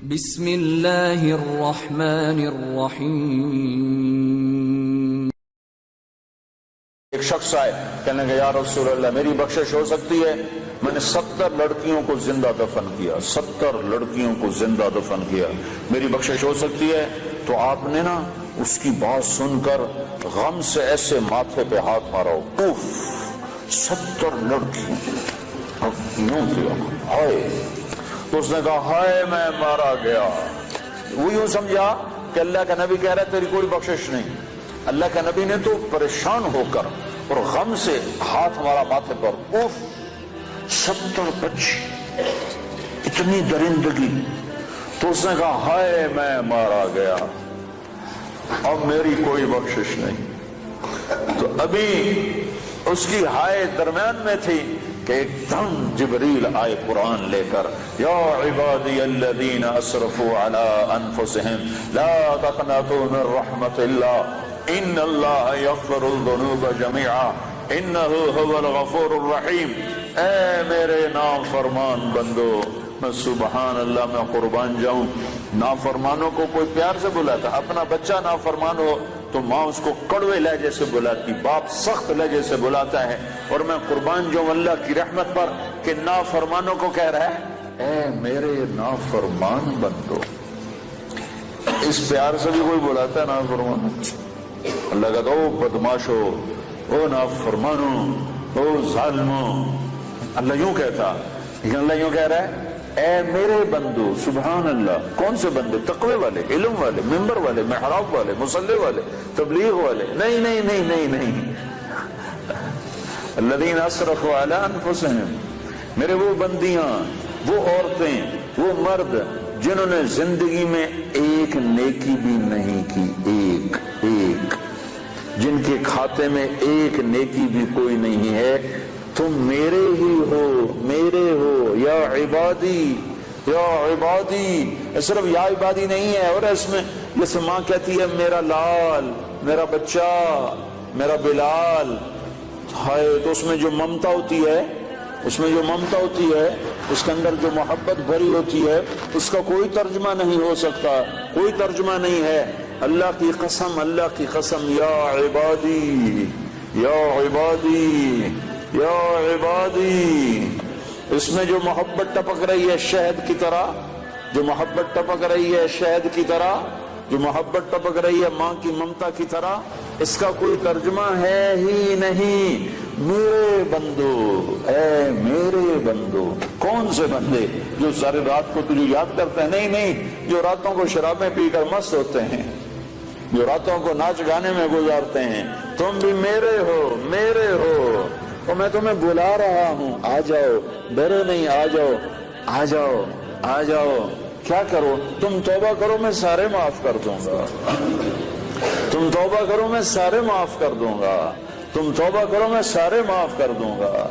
بسم اللہ الرحمن الرحیم۔ ایک شخص آئے، کہنے لگا یا رسول اللہ میری بخشش ہو سکتی ہے؟ میں نے 70 لڑکیوں کو زندہ دفن کیا، 70 لڑکیوں کو زندہ دفن کیا، میری بخشش ہو سکتی ہے؟ تو آپ نے نا اس کی بات سن کر غم سے ایسے ماتھے پہ ہاتھ مارا، اوف 70 لڑکیوں کیا، ہائے۔ تو اس نے کہا ہائے میں مارا گیا۔ وہ یوں سمجھا کہ اللہ کا نبی کہہ رہا ہے تیری کوئی بخشش نہیں۔ اللہ کا نبی نے تو پریشان ہو کر اور غم سے ہاتھ مارا ماتھے پر، اوف 70 بچے، اتنی درندگی۔ تو اس نے کہا ہائے میں مارا گیا، اب میری کوئی بخشش نہیں۔ تو ابھی اس کی ہائے درمیان میں تھی کہ ایک دم جبریل آئے قرآن لے کر، یا عبادی الذین اسرفوا علی انفسہم لا تقنطوا من رحمت اللہ ان اللہ یغفر الذنوب جميعا انہ هو الغفور الرحیم۔ اے میرے نافرمان بندو، میں سبحان اللہ میں قربان جاؤں، نافرمانوں کو کوئی پیار سے بلاتا، اپنا بچہ نافرمان ہو تو ماں اس کو کڑوے لہجے سے بلاتی، باپ سخت لہجے سے بلاتا ہے، اور میں قربان جاؤں اللہ کی رحمت پر کہ نافرمانوں کو کہہ رہا ہے اے میرے نافرمان بندو۔ اس پیار سے بھی کوئی بلاتا ہے نافرمان؟ اللہ کہتا او بدماشو، او نافرمانو، او ظالمو۔ اللہ یوں کہتا، لیکن اللہ یوں کہہ رہا ہے اے میرے بندو۔ سبحان اللہ۔ کون سے بندے؟ تقوی والے، علم والے، منبر والے، محراب والے، مصلی والے، تبلیغ والے؟ نہیں نہیں نہیں نہیں نہیں، الذین اسرفوا علی انفسہم، میرے وہ بندیاں، وہ عورتیں، وہ مرد جنہوں نے زندگی میں ایک نیکی بھی نہیں کی، ایک جن کے کھاتے میں ایک نیکی بھی کوئی نہیں ہے، تم میرے ہی ہو، میرے ہو، یا عبادی یا عبادی۔ صرف یا عبادی نہیں ہے، اور اس میں جیسے ماں کہتی ہے میرا لال، میرا بچہ، میرا بلال، ہائے، تو اس میں جو ممتا ہوتی ہے، اس میں جو ممتا ہوتی ہے، اس کے اندر جو محبت بھری ہوتی ہے، اس کا کوئی ترجمہ نہیں ہو سکتا، کوئی ترجمہ نہیں ہے۔ اللہ کی قسم، اللہ کی قسم، یا عبادی یا عبادی یا عبادی، اس میں جو محبت ٹپک رہی ہے شہد کی طرح، جو محبت ٹپک رہی ہے شہد کی طرح، جو محبت ٹپک رہی ہے ماں کی ممتا کی طرح، اس کا کوئی ترجمہ ہے ہی نہیں۔ میرے بندو، اے میرے بندو۔ کون سے بندے؟ جو ساری رات کو تجھے یاد کرتے ہیں؟ نہیں نہیں، جو راتوں کو شرابیں پی کر مست ہوتے ہیں، جو راتوں کو ناچ گانے میں گزارتے ہیں۔ تم بھی میرے ہو، میرے ہو، اور میں تمہیں بلا رہا ہوں، آ جاؤ، ڈرو نہیں، آ جاؤ، آ جاؤ، آ جاؤ۔ کیا کرو؟ تم توبہ کرو میں سارے معاف کر دوں گا، تم توبہ کرو میں سارے معاف کر دوں گا، تم توبہ کرو میں سارے معاف کر دوں گا۔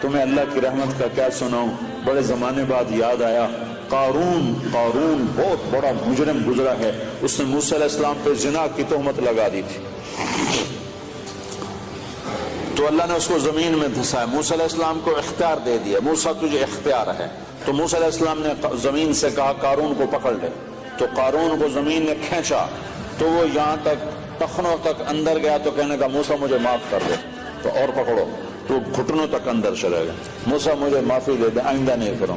تمہیں اللہ کی رحمت کا کیا سناؤں، بڑے زمانے بعد یاد آیا، قارون بہت بڑا مجرم گزرا ہے، اس نے موسیٰ علیہ السلام پہ زنا کی تہمت لگا دی تھی، تو اللہ نے اس کو زمین میں دھسایا، موسیٰ علیہ السلام کو اختیار دے دیا، موسیٰ تجھے اختیار ہے۔ تو موسیٰ علیہ السلام نے زمین سے کہا قارون کو پکڑ لے، تو قارون کو زمین نے کھینچا، تو وہ یہاں تک ٹخنوں تک اندر گیا، تو کہنے کا موسیٰ مجھے معاف کر دے، تو اور پکڑو، تو گھٹنوں تک اندر چلے گا، موسیٰ مجھے معافی دے دے آئندہ نہیں کروں،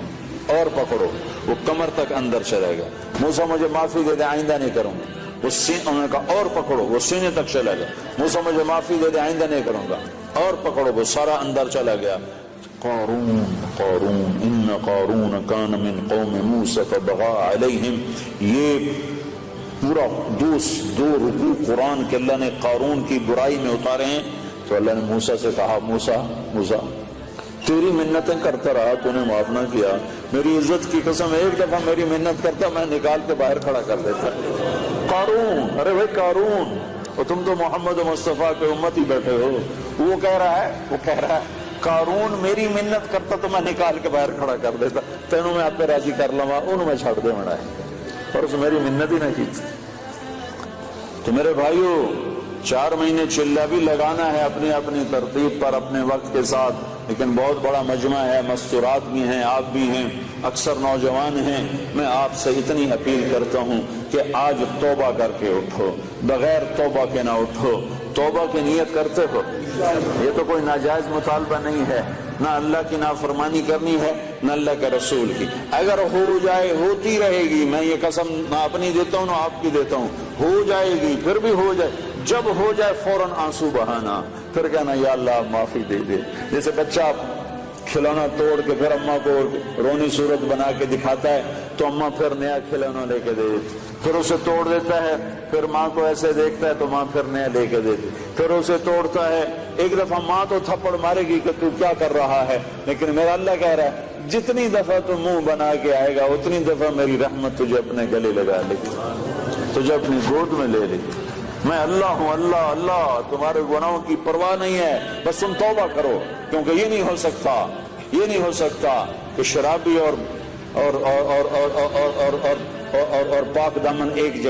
اور پکڑو، وہ کمر تک اندر چلے گا، موسیٰ مجھے معافی دے دے آئندہ نہیں کروں گا، انہوں نے کہا اور پکڑو، وہ سینے تک چلا گیا، موسیٰ مجھے معافی دے دے آئندہ نہیں کروں گا، اور پکڑو، وہ سارا اندر چلا گیا۔ قارون ان قارون کان من قوم موسیٰ فبغى علیہم، یہ پورا دو رکوع قرآن کے اللہ نے قارون کی برائی میں اتارے ہیں۔ تو اللہ نے موسیٰ سے کہا موسیٰ تیری منتیں کرتا رہا، تو نے معاف نہ کیا، میری عزت کی قسم ایک دفعہ میری منت کرتا میں نکال کے باہر کھڑا کر دیتا۔ قارون، ارے بھائی قارون، اور تم تو محمد مصطفیٰ کے امت ہی بیٹھے ہو، وہ کہہ رہا ہے قارون میری منت کرتا تو میں نکال کے باہر کھڑا کر دیتا، تینوں میں آپ پہ راضی کر لوا، انہوں میں چھڑ دے مڑا ہے، اور اس میری منت ہی نہ کی۔ تو میرے بھائیو، 4 مہینے چلہ بھی لگانا ہے اپنی اپنی ترتیب پر اپنے وقت کے ساتھ، لیکن بہت بڑا مجمع ہے، مستورات بھی ہیں، آپ بھی ہیں، اکثر نوجوان ہیں۔ میں آپ سے اتنی اپیل کرتا ہوں کہ آج توبہ کر کے اٹھو، بغیر توبہ کے نہ اٹھو۔ توبہ کی نیت کرتے ہو؟ یہ تو کوئی ناجائز مطالبہ نہیں ہے، نہ اللہ کی نافرمانی کرنی ہے نہ اللہ کے رسول کی۔ اگر ہو جائے، ہوتی رہے گی، میں یہ قسم نہ اپنی دیتا ہوں نہ آپ کی دیتا ہوں، ہو جائے گی، پھر بھی ہو جائے، جب ہو جائے فوراً آنسو بہانا، پھر کہنا یا اللہ معافی دے دے۔ جیسے بچہ کھلونا توڑ کے پھر اماں کو رونی صورت بنا کے دکھاتا ہے تو اماں پھر نیا کھلونا لے کے دے دیتی، پھر اسے توڑ دیتا ہے، پھر ماں کو ایسے دیکھتا ہے تو ماں پھر نیا لے کے دیتی، پھر اسے توڑتا ہے۔ ایک دفعہ ماں تو تھپڑ مارے گی کہ تو کیا کر رہا ہے، لیکن میرا اللہ کہہ رہا ہے جتنی دفعہ تو منہ بنا کے آئے گا اتنی دفعہ میری رحمت تجھے اپنے گلے لگا لے گی، تجھے اپنی گود میں لے لے گی۔ میں اللہ ہوں، اللہ اللہ، تمہارے گناہوں کی پرواہ نہیں ہے، بس تم توبہ کرو، کیونکہ یہ نہیں ہو سکتا کہ شرابی اور پاک دامن ایک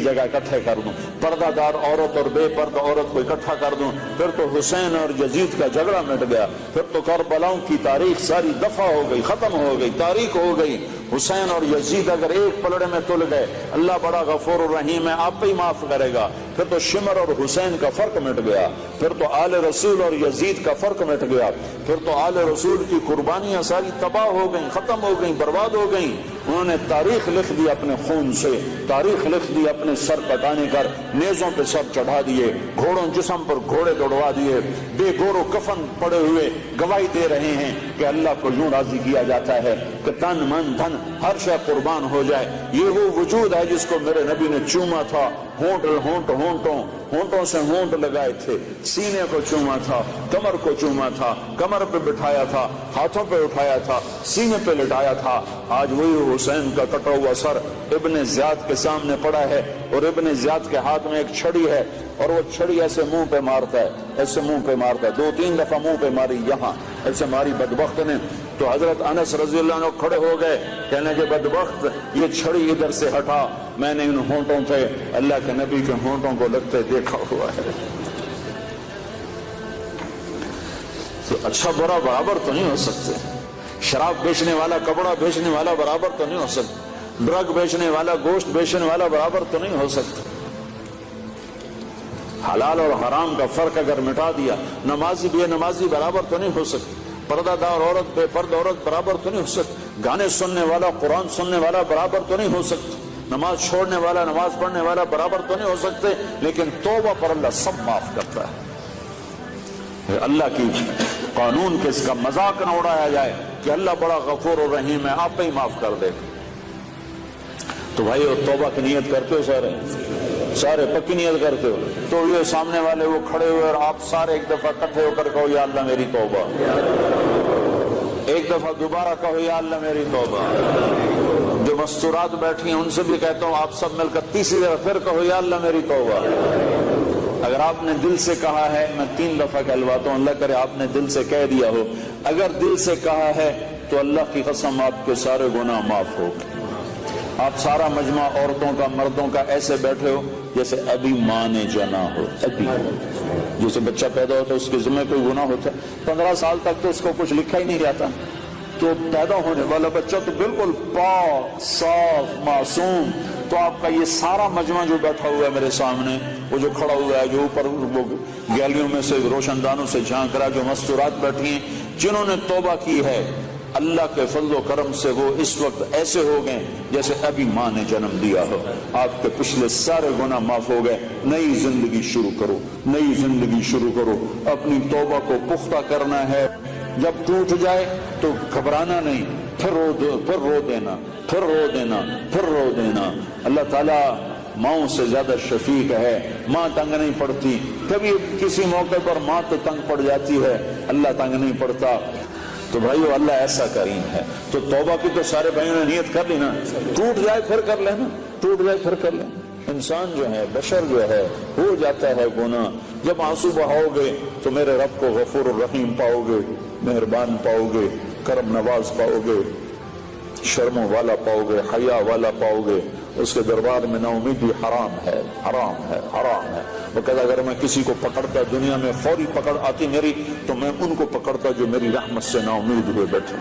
جگہ اکٹھے کر دوں، پردہ دار عورت اور بے پردہ عورت کو اکٹھا کر دوں، پھر تو حسین اور یزید کا جھگڑا مٹ گیا، پھر تو کربلاؤں کی تاریخ ساری دفع ہو گئی، ختم ہو گئی، تاریخ ہو گئی۔ حسین اور یزید اگر ایک پلڑے میں تل گئے، اللہ بڑا غفور الرحیم ہے، آپ پہ ہی معاف کرے گا۔ پھر تو شمر اور حسین کا فرق مٹ گیا، پھر تو آل رسول اور یزید کا فرق مٹ گیا، پھر تو آل رسول کی قربانیاں ساری تباہ ہو گئیں، ختم ہو گئیں، برباد ہو گئیں۔ انہوں نے تاریخ لکھ دی اپنے خون سے، تاریخ لکھ دی اپنے سر کٹانے کر، نیزوں پہ سر چڑھا دیے، گھوڑوں جسم پر گھوڑے دوڑوا دیے، بے گور و کفن پڑے ہوئے گواہی دے رہے ہیں کہ اللہ کو یوں راضی کیا جاتا ہے کہ تن من دھن ہر شے قربان ہو جائے۔ یہ وہ وجود ہے جس کو میرے نبی نے چوما تھا، ہونٹوں سے ہونٹ لگائے تھے، سینے کو چوما تھا، کمر کو چوما تھا، کمر پہ بٹھایا تھا، ہاتھوں پہ اٹھایا تھا، سینے پہ لٹایا تھا۔ آج وہی حسین کا کٹا ہوا سر ابن زیاد کے سامنے پڑا ہے، اور ابن زیاد کے ہاتھ میں ایک چھڑی ہے، اور وہ چھڑی ایسے منہ پہ مارتا ہے، ایسے منہ پہ مارتا ہے، 2-3 دفعہ منہ پہ ماری، یہاں ایسے ماری بدبخت نے۔ تو حضرت انس رضی اللہ عنہ کھڑے ہو گئے، کہنے کہ بدبخت یہ چھڑی ادھر سے ہٹا، میں نے ان ہونٹوں پہ اللہ کے نبی کے ہونٹوں کو لگتے دیکھا ہوا ہے۔ تو اچھا برا برابر تو نہیں ہو سکتے، شراب بیچنے والا، کپڑا بیچنے والا برابر تو نہیں ہو سکتا، ڈرگ بیچنے والا، گوشت بیچنے والا برابر تو نہیں ہو سکتا۔ حلال اور حرام کا فرق اگر مٹا دیا، نمازی بے نمازی برابر تو نہیں ہو سکتی، پردہ دار عورت بے پردہ عورت برابر تو نہیں ہو سکتی، گانے سننے والا قرآن سننے والا برابر تو نہیں ہو سکتا، نماز چھوڑنے والا نماز پڑھنے والا برابر تو نہیں ہو سکتے، لیکن توبہ پر اللہ سب معاف کرتا ہے۔ اللہ کی قانون کے اس کا مذاق نہ اڑایا جائے کہ اللہ بڑا غفور و رحیم ہے، آپ پہ ہی معاف کر دے۔ تو بھائی توبہ کی نیت کرتے ہو، سارے پکی نیت کرتے ہو، تو یہ سامنے والے وہ کھڑے ہوئے اور آپ سارے ایک دفعہ اکٹھے ہو کر کہو یا اللہ میری توبہ، ایک دفعہ دوبارہ کہو یا اللہ میری توبہ۔ جو مستورات بیٹھی ہیں ان سے بھی کہتا ہوں آپ سب مل کر تیسری دفعہ پھر کہو یا اللہ میری توبہ۔ اگر آپ نے دل سے کہا ہے، میں 3 دفعہ کہلواتا ہوں، اللہ کرے آپ نے دل سے کہہ دیا ہو، اگر دل سے کہا ہے تو اللہ کی قسم آپ کے سارے گناہ معاف ہو۔ آپ سارا مجمع عورتوں کا مردوں کا ایسے بیٹھے ہو جیسے ابھی ماں نے جنا ہو، ابھی جیسے بچہ پیدا ہوتا ہے اس کے ذمہ کوئی گناہ ہوتا ہے، 15 سال تک تو اس کو کچھ لکھا ہی نہیں جاتا، تو پیدا ہونے والا بچہ تو بالکل پاک صاف معصوم۔ تو آپ کا یہ سارا مجمع جو بیٹھا ہوا ہے میرے سامنے، وہ جو کھڑا ہوا ہے، جو اوپر وہ گیلریوں میں سے روشن دانوں سے جھانک رہا، جو مستورات بیٹھی ہیں، جنہوں نے توبہ کی ہے، اللہ کے فضل و کرم سے وہ اس وقت ایسے ہو گئے جیسے ابھی ماں نے جنم دیا ہو۔ آپ کے پچھلے سارے گناہ معاف ہو گئے، نئی زندگی شروع کرو، نئی زندگی شروع کرو، اپنی توبہ کو پختہ کرنا ہے۔ جب ٹوٹ جائے تو گھبرانا نہیں، پھر رو دینا، پھر رو دینا، پھر رو دینا۔ اللہ تعالیٰ ماؤں سے زیادہ شفیق ہے، ماں تنگ نہیں پڑتی، کبھی کسی موقع پر ماں تو تنگ پڑ جاتی ہے، اللہ تنگ نہیں پڑتا۔ تو بھائیو اللہ ایسا کریم ہے، تو توبہ کی تو سارے بھائیوں نے نیت کر لی نا، ٹوٹ جائے پھر کر لینا، ٹوٹ جائے پھر کر لینا۔ انسان جو ہے، بشر جو ہے، ہو جاتا ہے گناہ، جب آنسو بہاؤ گے تو میرے رب کو غفور الرحیم پاؤ گے، مہربان پاؤ گے، کرم نواز پاؤ گے، شرموں والا پاؤ گے، حیا والا پاؤ گے، اس کے دربار میں نا امیدی حرام ہے، حرام ہے، حرام ہے۔ وہ کہتا اگر میں کسی کو پکڑتا دنیا میں فوری پکڑ آتی میری، تو میں ان کو پکڑتا جو میری رحمت سے نا امید ہوئے بیٹھے۔